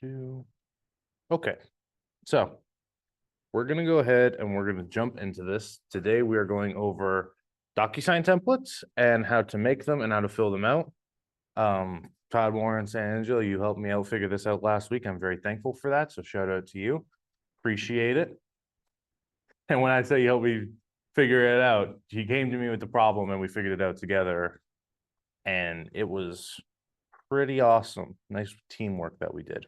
Okay, so we're going to go ahead and we're going to jump into this. Today, we are going over Docusign templates and how to make them and how to fill them out. Todd, Warren, San Angelo, you helped me out figure this out last week. I'm very thankful for that. So shout out to you. Appreciate it. And when I say you helped me figure it out, he came to me with the problem and we figured it out together. And it was pretty awesome. Nice teamwork that we did.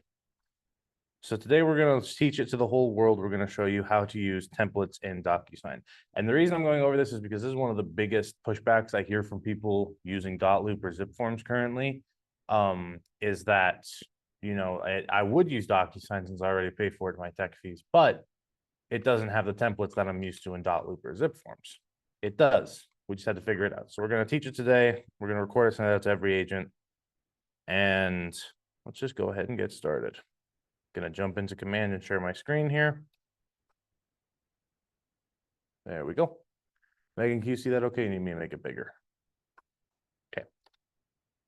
So today we're going to teach it to the whole world. We're going to show you how to use templates in Docusign. And the reason I'm going over this is because this is one of the biggest pushbacks I hear from people using .loop or zip forms currently, is that, you know, I would use Docusign since I already pay for it in my tech fees, but it doesn't have the templates that I'm used to in .loop or zip forms. It does. We just had to figure it out. So we're going to teach it today. We're going to record it, send it out to every agent. And let's just go ahead and get started. Going to jump into command and share my screen here. There we go. Megan, can you see that okay? You need me to make it bigger. Okay.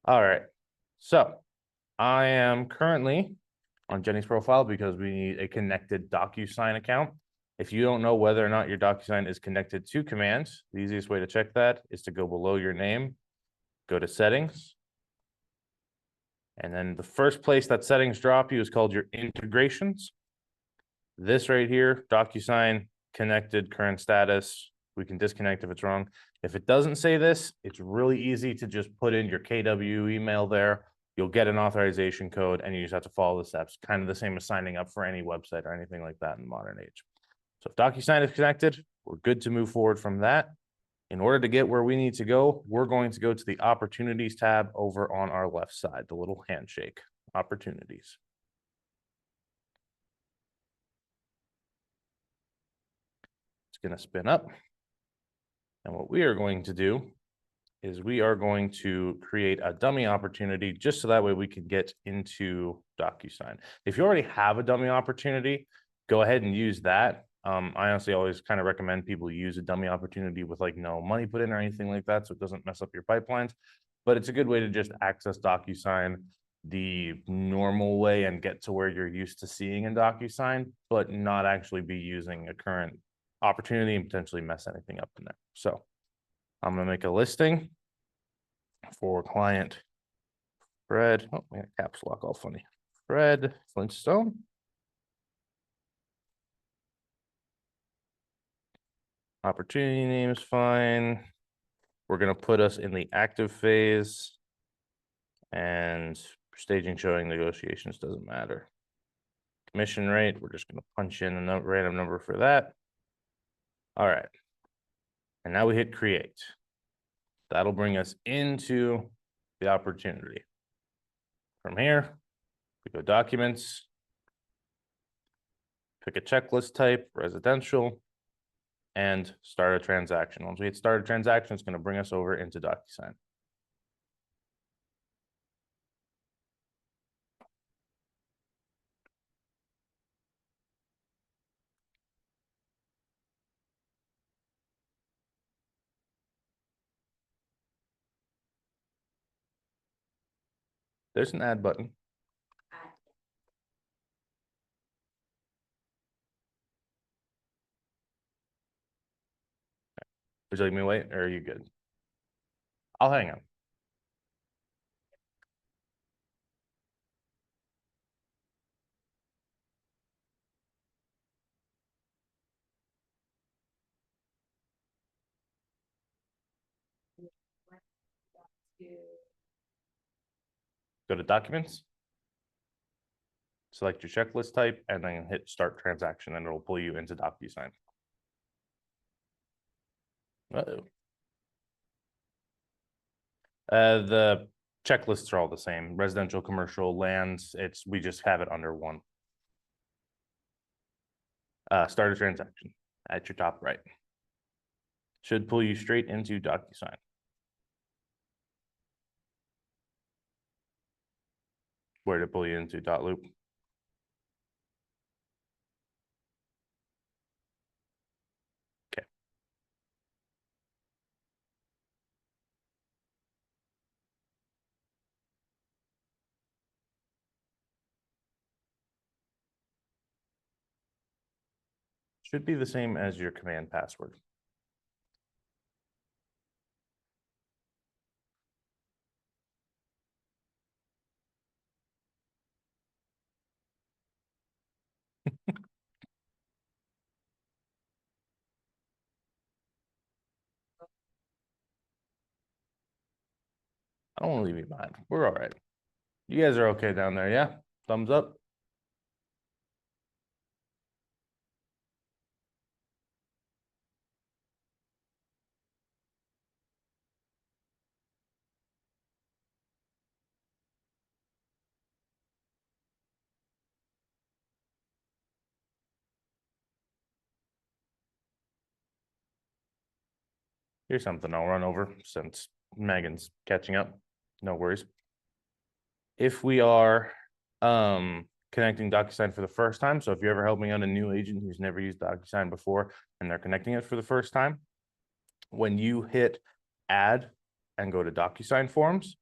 All right. So I am currently on Jenny's profile because we need a connected Docusign account. If you don't know whether or not your Docusign is connected to commands, the easiest way to check that is to go below your name, go to settings. And then the first place that settings drop you is called your integrations. This right here, Docusign, connected, current status. We can disconnect if it's wrong. If it doesn't say this, it's really easy to just put in your KW email there. You'll get an authorization code and you just have to follow the steps. Kind of the same as signing up for any website or anything like that in the modern age. So if Docusign is connected, we're good to move forward from that. In order to get where we need to go, we're going to go to the Opportunities tab over on our left side, the little handshake, Opportunities. It's going to spin up. And what we are going to do is we are going to create a dummy opportunity just so that way we can get into Docusign. If you already have a dummy opportunity, go ahead and use that. I honestly always kind of recommend people use a dummy opportunity with like no money put in or anything like that, so it doesn't mess up your pipelines. But it's a good way to just access Docusign the normal way and get to where you're used to seeing in Docusign, but not actually be using a current opportunity and potentially mess anything up in there. So I'm going to make a listing for client Fred. Oh, we got caps lock all funny. Fred Flintstone. Opportunity name is fine. We're going to put us in the active phase, and staging, showing, negotiations doesn't matter. Commission rate, we're just going to punch in a random number for that. All right. And now we hit create. That'll bring us into the opportunity. From here, we go documents, pick a checklist type, residential, and start a transaction. Once we hit start a transaction, it's going to bring us over into Docusign. There's an add button. Would you like me to wait, or are you good? I'll hang on. Go to documents, select your checklist type, and then hit start transaction, and it'll pull you into Docusign. Uh-oh. The checklists are all the same. Residential, commercial, lands, we just have it under one. Start a transaction at your top right. Should pull you straight into Docusign. Where to pull you into .loop. Okay. Should be the same as your command password. I don't want to leave you behind. We're all right. You guys are okay down there, yeah? Thumbs up. Here's something I'll run over since Megan's catching up. No worries. If we are connecting Docusign for the first time, so if you're ever helping out a new agent who's never used Docusign before and they're connecting it for the first time, when you hit add and go to Docusign forms,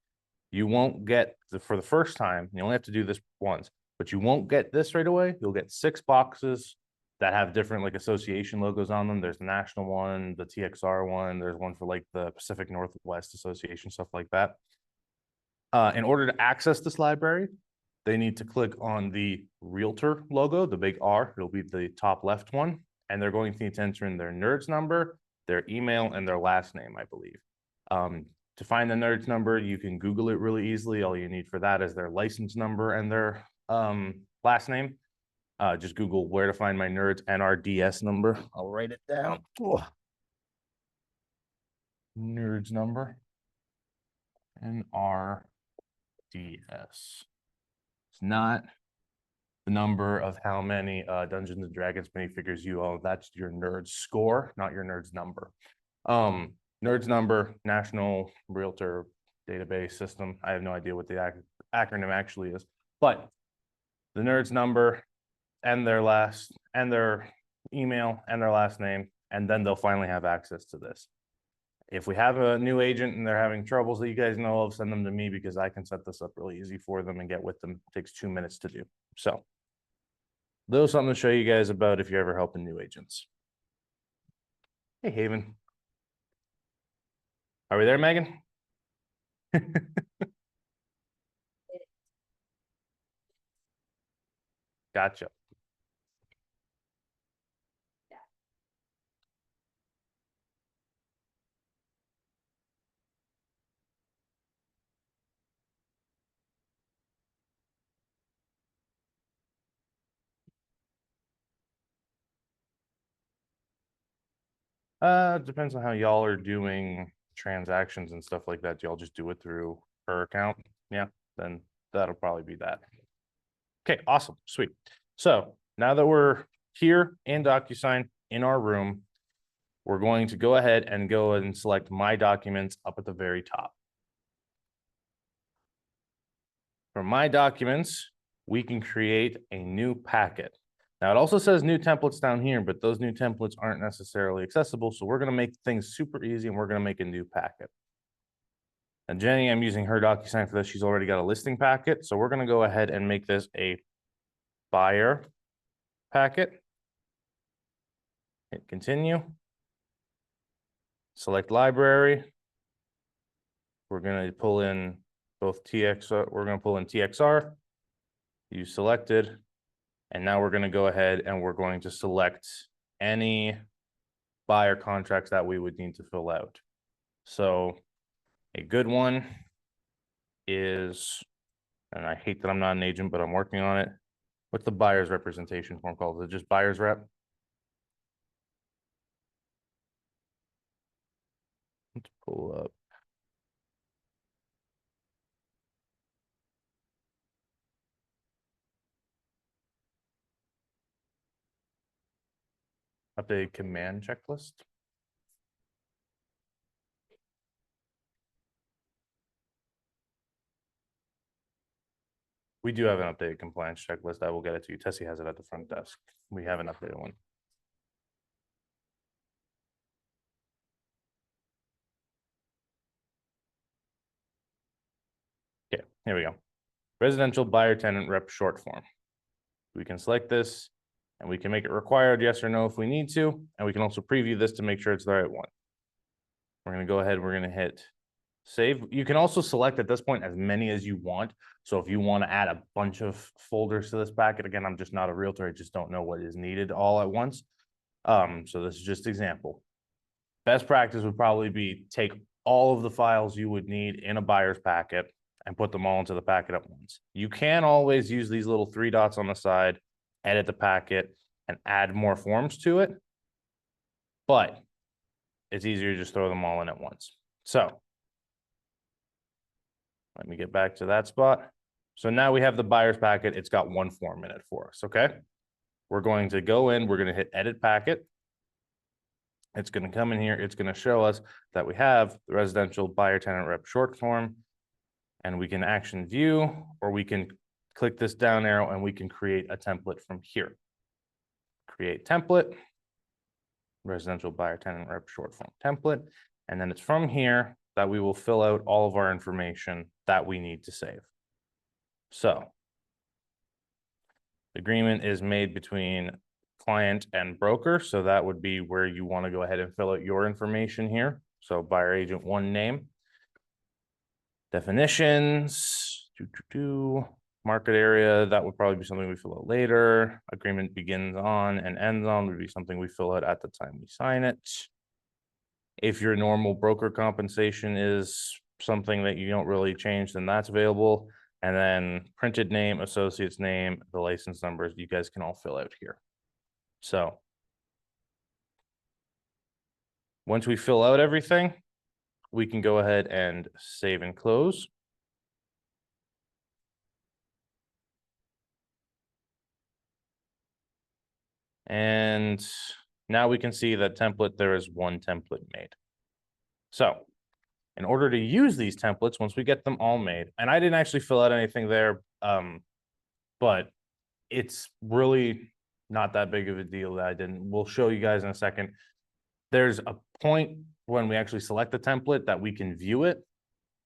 you won't get for the first time, you only have to do this once, but you won't get this right away. You'll get 6 boxes that have different like association logos on them. There's the national one, the TXR one, there's one for like the Pacific Northwest Association, stuff like that. In order to access this library, they need to click on the Realtor logo, the big R, it'll be the top left one, and they're going to need to enter in their NERDS number, their email, and their last name, I believe. To find the NERDS number, you can Google it really easily. All you need for that is their license number and their last name. Just Google where to find my NERDS NRDS number. I'll write it down. Oh. NERDS number. NRDS. It's not the number of how many Dungeons and Dragons minifigures you own. That's your NERDS score, not your NERDS number. NERDS number, National Realtor Database System. I have no idea what the acronym actually is, but the NERDS number and their email and their last name, and then they'll finally have access to this. If we have a new agent and they're having troubles that you guys know of, send them to me because I can set this up really easy for them and get with them. It takes 2 minutes to do. So, there's something to show you guys about if you're ever helping new agents. Hey, Haven. Are we there, Megan? Gotcha. Depends on how y'all are doing transactions and stuff like that. Y'all just do it through her account? Yeah, then that'll probably be that. Okay, awesome, sweet. So now that we're here in Docusign in our room, we're going to go ahead and select My Documents up at the very top. From My Documents, we can create a new packet. Now it also says new templates down here, but those new templates aren't necessarily accessible. So we're going to make things super easy and we're going to make a new packet. And Jenny, I'm using her DocuSign for this. She's already got a listing packet. So we're going to go ahead and make this a buyer packet. Hit continue. Select library. We're going to pull in both TXR. We're going to pull in TXR. You selected. And now we're going to go ahead and we're going to select any buyer contracts that we would need to fill out. So a good one is, and I hate that I'm not an agent, but I'm working on it. What's the buyer's representation form called? Is it just buyer's rep? Let's pull up. Update command checklist. We do have an updated compliance checklist. I will get it to you. Tessie has it at the front desk. We have an updated one. Okay, here we go. Residential buyer tenant rep short form. We can select this. And we can make it required, yes or no, if we need to. And we can also preview this to make sure it's the right one. We're going to go ahead, we're going to hit save. You can also select at this point as many as you want. So if you want to add a bunch of folders to this packet, again, I'm just not a realtor, I just don't know what is needed all at once. So this is just example. Best practice would probably be take all of the files you would need in a buyer's packet and put them all into the packet at once. You can always use these little 3 dots on the side, edit the packet, and add more forms to it. But it's easier to just throw them all in at once. So let me get back to that spot. So now we have the buyer's packet. It's got 1 form in it for us, okay? We're going to go in, we're going to hit edit packet. It's going to come in here. It's going to show us that we have the residential buyer tenant rep short form, and we can action view, or we can click this down arrow and we can create a template from here. Create template, residential buyer tenant rep short form template. And then it's from here that we will fill out all of our information that we need to save. So the agreement is made between client and broker. So that would be where you want to go ahead and fill out your information here. So buyer agent 1 name, definitions, market area, that would probably be something we fill out later. Agreement begins on and ends on would be something we fill out at the time we sign it. If your normal broker compensation is something that you don't really change, then that's available. And then printed name, associate's name, the license numbers, you guys can all fill out here. So once we fill out everything, we can go ahead and save and close. And now we can see that template, there is 1 template made. So in order to use these templates, once we get them all made, and I didn't actually fill out anything there, but it's really not that big of a deal that I didn't. We'll show you guys in a second. There's a point when we actually select the template that we can view it,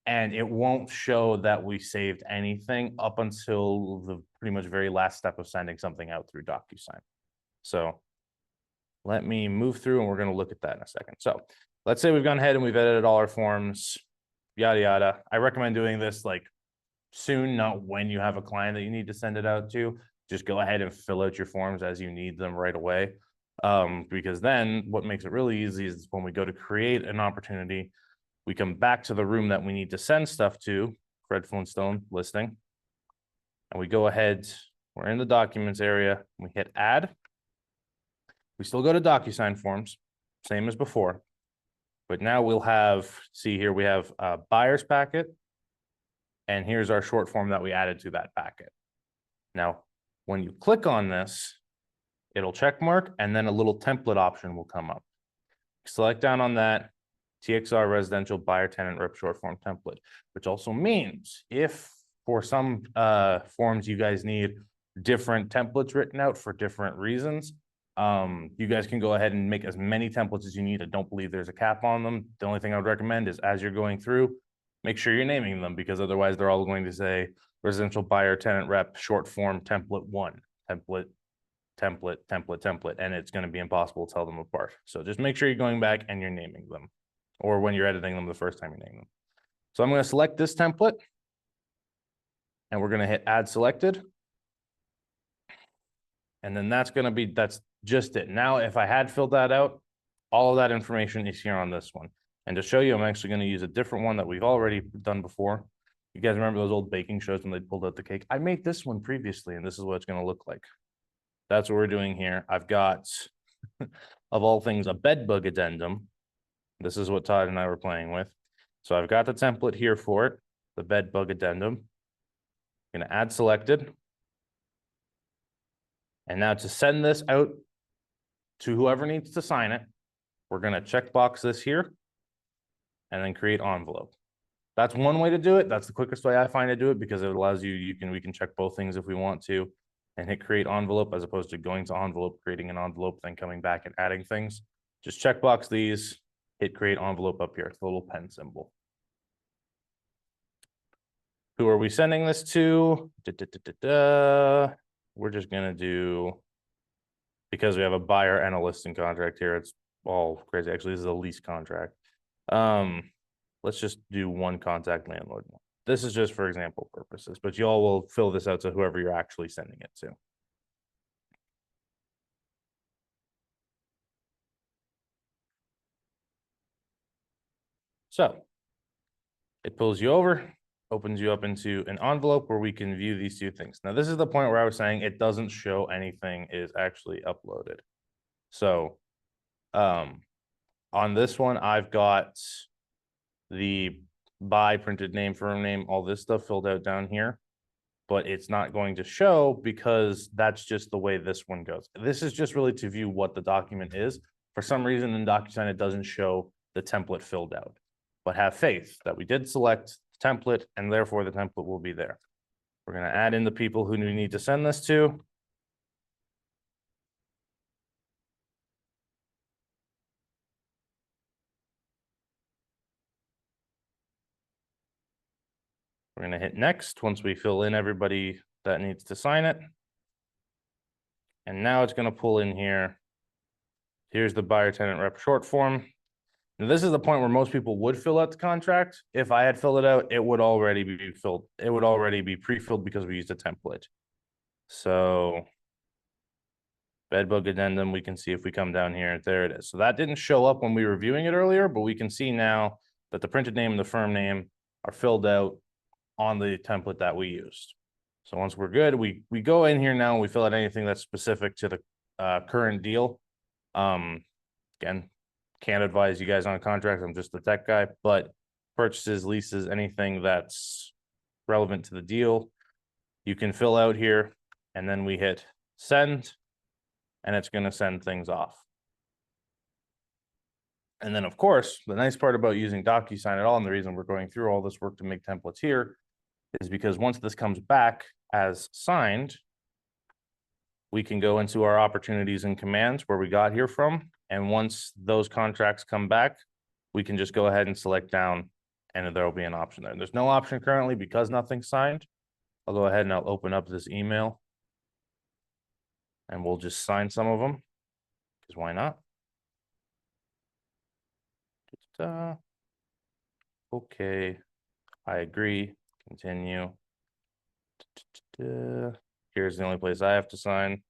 and it won't show that we saved anything up until the pretty much very last step of sending something out through Docusign. So let me move through and we're going to look at that in a second. So let's say we've gone ahead and we've edited all our forms, yada, yada. I recommend doing this like soon, not when you have a client that you need to send it out to. Just go ahead and fill out your forms as you need them right away. Because then what makes it really easy is when we go to create an opportunity, we come back to the room that we need to send stuff to, Fred Flintstone listing, and we go ahead, we're in the documents area, we hit add. We still go to DocuSign forms, same as before, but now we'll have, see here, we have a buyer's packet, and here's our short form that we added to that packet. Now, when you click on this, it'll check mark, and then a little template option will come up. Select down on that, TXR residential buyer tenant rep short form template, which also means if for some forms you guys need different templates written out for different reasons, you guys can go ahead and make as many templates as you need. I don't believe there's a cap on them. The only thing I would recommend is as you're going through, make sure you're naming them, because otherwise they're all going to say residential buyer tenant rep short form template 1, template, and it's going to be impossible to tell them apart. So just make sure you're going back and you're naming them, or when you're editing them the first time you name them. So I'm going to select this template, and we're going to hit add selected. And then that's just it. Now, if I had filled that out, all of that information is here on this one. And to show you, I'm actually going to use a different one that we've already done before. You guys remember those old baking shows when they pulled out the cake? I made this one previously, and this is what it's going to look like. That's what we're doing here. I've got, of all things, a bed bug addendum. This is what Todd and I were playing with. So I've got the template here for it, the bed bug addendum. I'm going to add selected. And now to send this out to whoever needs to sign it, we're going to check box this here and then create envelope. That's one way to do it. That's the quickest way I find to do it, because it allows we can check both things if we want to, and hit create envelope as opposed to going to envelope, creating an envelope, then coming back and adding things. Just check box these, hit create envelope up here. It's the little pen symbol. Who are we sending this to? We're just going to do because we have a buyer and a listing contract here, it's all crazy. Actually, this is a lease contract. Let's just do one contact landlord. This is just for example purposes, but y'all will fill this out to whoever you're actually sending it to. So it pulls you over, opens you up into an envelope where we can view these two things. Now, this is the point where I was saying it doesn't show anything is actually uploaded. So on this one, I've got the buy, printed name, firm name, all this stuff filled out down here, but it's not going to show because that's just the way this one goes. This is just really to view what the document is. For some reason in Docusign, it doesn't show the template filled out, but have faith that we did select the template and therefore the template will be there. We're going to add in the people who we need to send this to. We're going to hit next once we fill in everybody that needs to sign it. And now it's going to pull in here. Here's the buyer tenant rep short form. Now, this is the point where most people would fill out the contract. If I had filled it out, it would already be filled. It would already be pre-filled because we used a template. So bedbug addendum, we can see if we come down here, there it is. So that didn't show up when we were viewing it earlier, but we can see now that the printed name and the firm name are filled out on the template that we used. So once we're good, we go in here now and we fill out anything that's specific to the current deal. Again, can't advise you guys on contracts. I'm just the tech guy, but purchases, leases, anything that's relevant to the deal, you can fill out here, and then we hit send, and it's going to send things off. And then, of course, the nice part about using Docusign at all, and the reason we're going through all this work to make templates here, is because once this comes back as signed, we can go into our opportunities and commands where we got here from. And once those contracts come back, we can just go ahead and select down, and there will be an option there. There's no option currently because nothing's signed. I'll go ahead and I'll open up this email and we'll just sign some of them because why not? Okay, I agree, continue. Here's the only place I have to sign.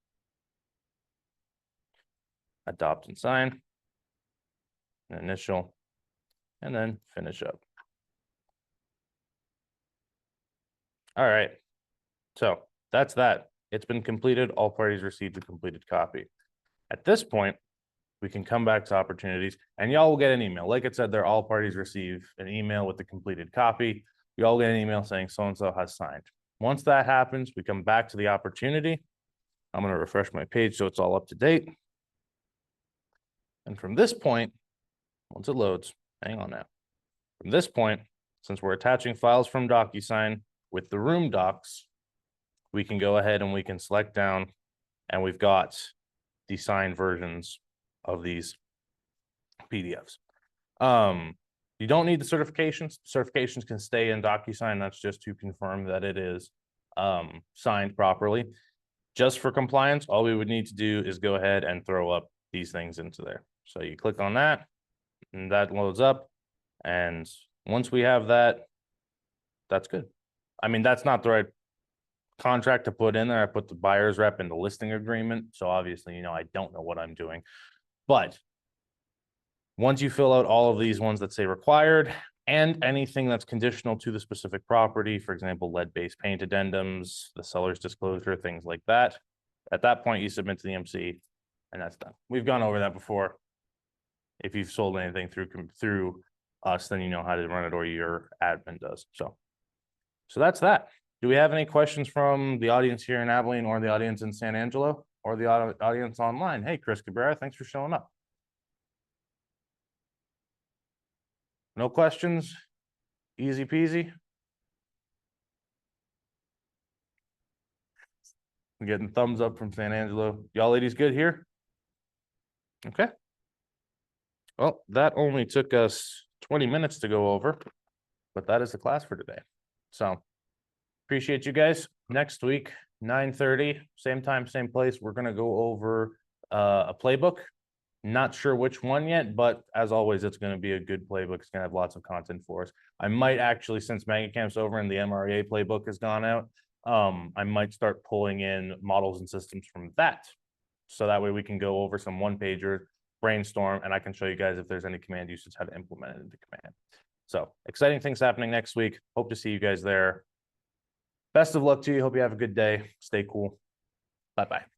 Adopt and sign, an initial, and then finish up. All right, so that's that. It's been completed. All parties received a completed copy. At this point, we can come back to opportunities and y'all will get an email. Like it said there, all parties receive an email with the completed copy. You all get an email saying so-and-so has signed. Once that happens, we come back to the opportunity. I'm going to refresh my page so it's all up to date. And from this point, once it loads, hang on now. From this point, since we're attaching files from Docusign with the room docs, we can go ahead and we can select down and we've got the signed versions of these PDFs. You don't need the certifications. Certifications can stay in Docusign. That's just to confirm that it is signed properly. Just for compliance, all we would need to do is go ahead and throw up these things into there. So you click on that and that loads up. And once we have that, that's good. I mean, that's not the right contract to put in there. I put the buyer's rep in the listing agreement. So obviously, I don't know what I'm doing. But once you fill out all of these ones that say required and anything that's conditional to the specific property, for example, lead-based paint addendums, the seller's disclosure, things like that, at that point, you submit to the MC and that's done. We've gone over that before. If you've sold anything through us, then you know how to run it or your admin does. So that's that. Do we have any questions from the audience here in Abilene or the audience in San Angelo or the audience online? Hey, Chris Cabrera, thanks for showing up. No questions? Easy peasy? I'm getting thumbs up from San Angelo. Y'all ladies good here? Okay. Well, that only took us 20 minutes to go over, but that is the class for today. So appreciate you guys. Next week, 9:30, same time, same place. We're going to go over a playbook. Not sure which one yet, but as always, it's going to be a good playbook. It's going to have lots of content for us. I might actually, since MegaCamp's over and the MREA playbook has gone out, I might start pulling in models and systems from that. So that way we can go over some one-pager, brainstorm, and I can show you guys if there's any command usage, how to implement it into command. So exciting things happening next week. Hope to see you guys there. Best of luck to you. Hope you have a good day. Stay cool. Bye-bye.